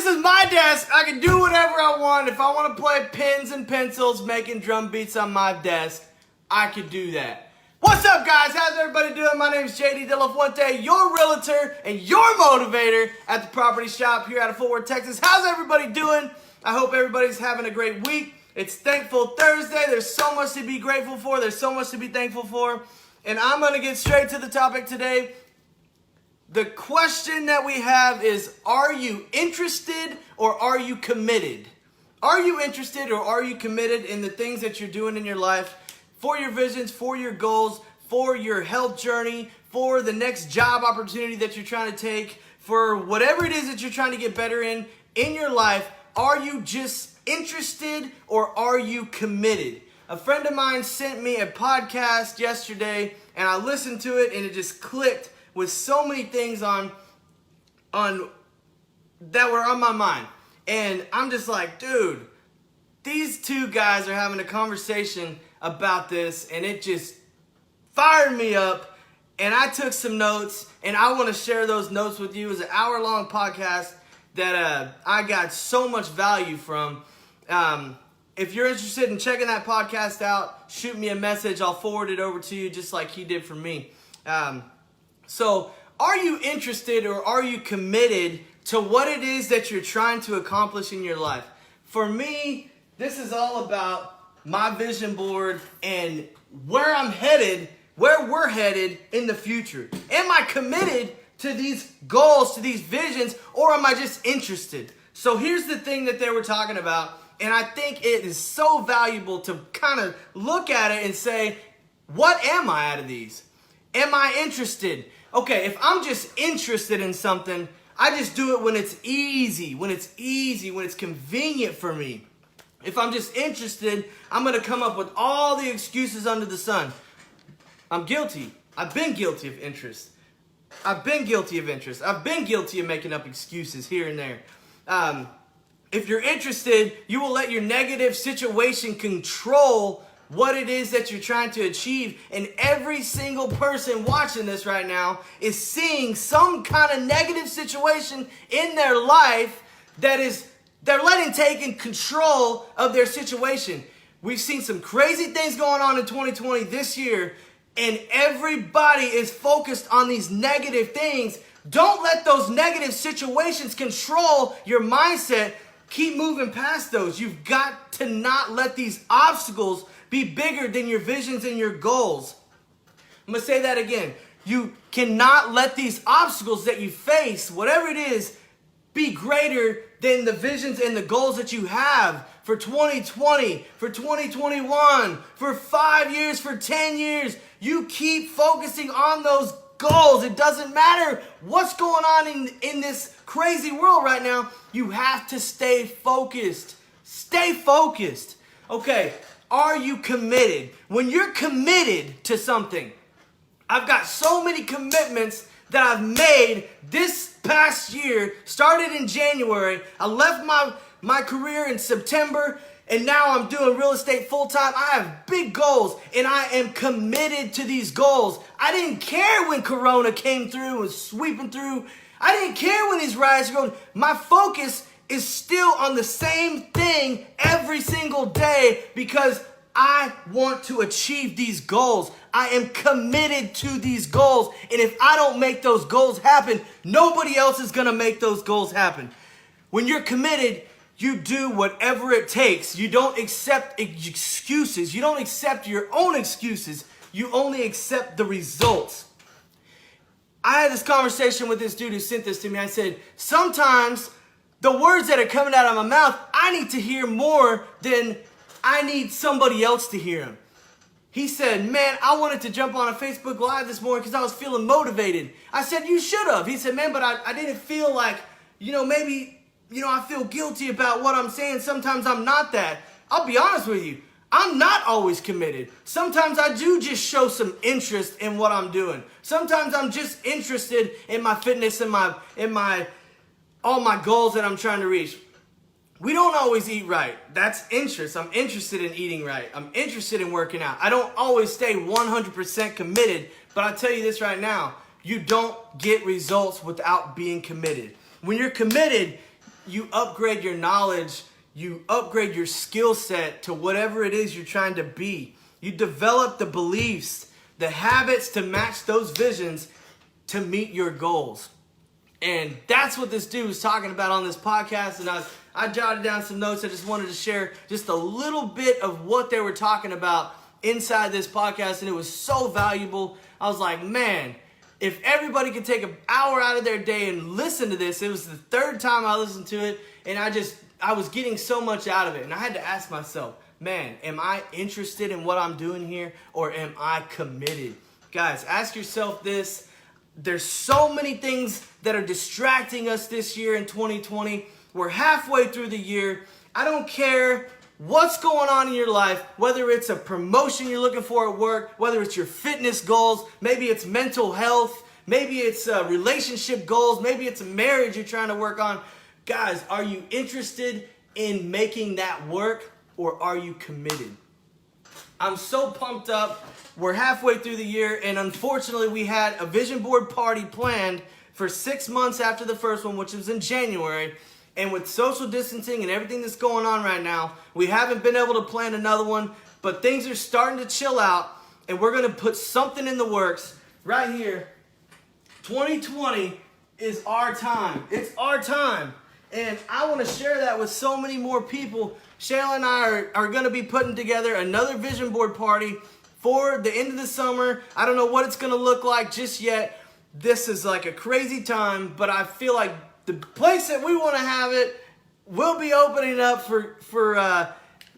This is my desk. I can do whatever I want. If I want to play pens and pencils, making drum beats on my desk, I could do that. What's up, guys? How's everybody doing? My name is JD DeLaFuente, your realtor and your motivator at the property shop here out of Fort Worth, Texas. How's everybody doing? I hope everybody's having a great week. It's Thankful Thursday. There's so much to be grateful for. There's so much to be thankful for. And I'm going to get straight to the topic today. The question that we have is, are you interested or are you committed? Are you interested or are you committed in the things that you're doing in your life, for your visions, for your goals, for your health journey, for the next job opportunity that you're trying to take, for whatever it is that you're trying to get better in your life? Are you just interested or are you committed? A friend of mine sent me a podcast yesterday and I listened to it and it just clicked with so many things on that were on my mind. And I'm just like, dude, these two guys are having a conversation about this and it just fired me up. And I took some notes and I want to share those notes with you. It's an hour-long podcast that I got so much value from. If you're interested in checking that podcast out, shoot me a message. I'll forward it over to you just like he did for me. So, are you interested or are you committed to what it is that you're trying to accomplish in your life? For me, this is all about my vision board and where I'm headed, where we're headed in the future. Am I committed to these goals, to these visions, or am I just interested? So here's the thing that they were talking about, and I think it is so valuable to kind of look at it and say, what am I out of these? Am I interested? Okay, if I'm just interested in something, I just do it when it's easy, when it's convenient for me. If I'm just interested, I'm going to come up with all the excuses under the sun. I'm guilty. I've been guilty of interest. I've been guilty of making up excuses here and there. If you're interested, you will let your negative situation control what it is that you're trying to achieve. And every single person watching this right now is seeing some kind of negative situation in their life that is, they're letting take in control of their situation. We've seen some crazy things going on in 2020 this year, and everybody is focused on these negative things. Don't let those negative situations control your mindset. Keep moving past those. You've got to not let these obstacles be bigger than your visions and your goals. I'm going to say that again. You cannot let these obstacles that you face, whatever it is, be greater than the visions and the goals that you have for 2020, for 2021, for 5 years, for 10 years. You keep focusing on those goals. It doesn't matter what's going on in this crazy world right now. You have to stay focused. Stay focused. Okay, are you committed? When you're committed to something, I've got so many commitments that I've made this past year. Started in January. I left my career in September, and now I'm doing real estate full-time. I have big goals, and I am committed to these goals. I didn't care when Corona came through and was sweeping through. I didn't care when these riots were going. My focus is still on the same thing every single day because I want to achieve these goals. I am committed to these goals. And if I don't make those goals happen, nobody else is going to make those goals happen. When you're committed, you do whatever it takes. You don't accept excuses. You don't accept your own excuses. You only accept the results. I had this conversation with this dude who sent this to me. I said, sometimes the words that are coming out of my mouth, I need to hear more than I need somebody else to hear them. He said, man, I wanted to jump on a Facebook Live this morning because I was feeling motivated. I said, you should have. He said, man, but I didn't feel like, maybe, I feel guilty about what I'm saying. Sometimes I'm not that. I'll be honest with you. I'm not always committed. Sometimes I do just show some interest in what I'm doing. Sometimes I'm just interested in my fitness and all my goals that I'm trying to reach. We don't always eat right. That's interest. I'm interested in eating right. I'm interested in working out. I don't always stay 100% committed, but I'll tell you this right now. You don't get results without being committed. When you're committed, you upgrade your knowledge, you upgrade your skill set to whatever it is you're trying to be. You develop the beliefs, the habits to match those visions to meet your goals. And that's what this dude was talking about on this podcast. And I jotted down some notes. I just wanted to share just a little bit of what they were talking about inside this podcast. And it was so valuable. I was like, man, if everybody could take an hour out of their day and listen to this. It was the third time I listened to it. And I was getting so much out of it. And I had to ask myself, man, am I interested in what I'm doing here? Or am I committed? Guys, ask yourself this. There's so many things that are distracting us this year in 2020. We're halfway through the year. I don't care what's going on in your life, whether it's a promotion you're looking for at work, whether it's your fitness goals, maybe it's mental health, maybe it's relationship goals, maybe it's a marriage you're trying to work on. Guys, are you interested in making that work, or are you committed? I'm so pumped up. We're halfway through the year, and unfortunately we had a vision board party planned for 6 months after the first one, which was in January. And with social distancing and everything that's going on right now, we haven't been able to plan another one, but things are starting to chill out, and we're going to put something in the works right here. 2020 is our time. It's our time. And I want to share that with so many more people. Shayla and I are going to be putting together another vision board party for the end of the summer. I don't know what it's going to look like just yet. This is like a crazy time, but I feel like the place that we want to have it will be opening up for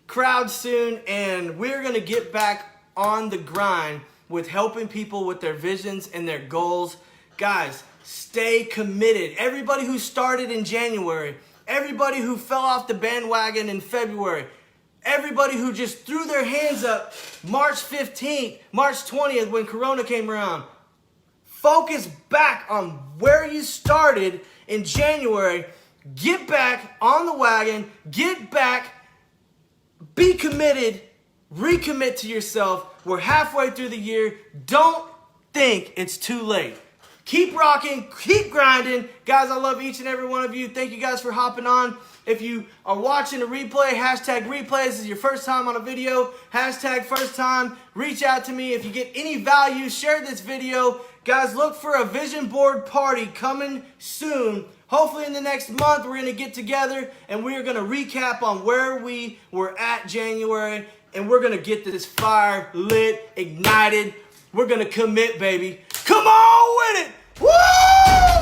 crowds soon, and we're going to get back on the grind with helping people with their visions and their goals. Guys, stay committed. Everybody who started in January, everybody who fell off the bandwagon in February, everybody who just threw their hands up March 15th, March 20th when Corona came around. Focus back on where you started in January. Get back on the wagon. Get back. Be committed. Recommit to yourself. We're halfway through the year. Don't think it's too late. Keep rocking. Keep grinding. Guys, I love each and every one of you. Thank you guys for hopping on. If you are watching a replay, hashtag replay. This is your first time on a video. Hashtag first time. Reach out to me. If you get any value, share this video. Guys, look for a vision board party coming soon. Hopefully in the next month, we're going to get together and we are going to recap on where we were at January. And we're going to get this fire lit, ignited. We're going to commit, baby. Come on with it. Woo!